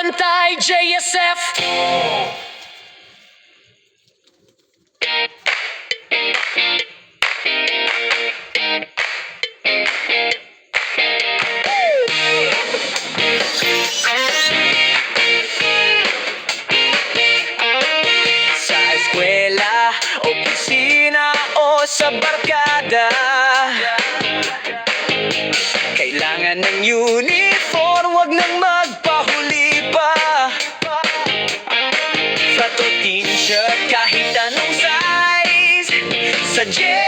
Bantay JSF. Sa eskwela, opisina o sa barkada, kailangan ng uniform, wag nang magpahuli pa. Flat o t-shirt, kahit anong size, sa JSF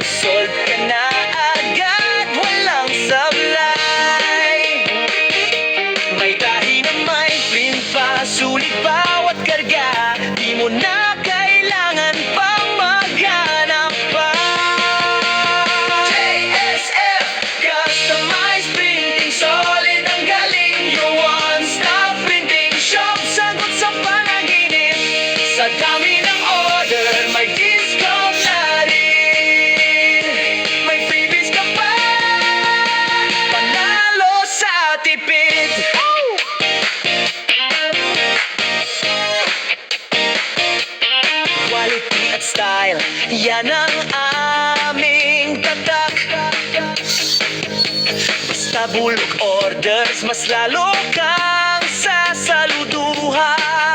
sold ka na agad, walang sablay. May tahi na may print pa, sulit bawat karga, di mo na kailangan pang maghanap pa. JSF, customized printing, solid ang galing. Your one-stop printing shop, sagot sa panaginip. Sa dami ng order, may discount na rin. May freebies ka pa, panalo sa tipid. Quality at style, yan ang aming tatak. Basta bulk orders, mas lalo kang sasaluduhan.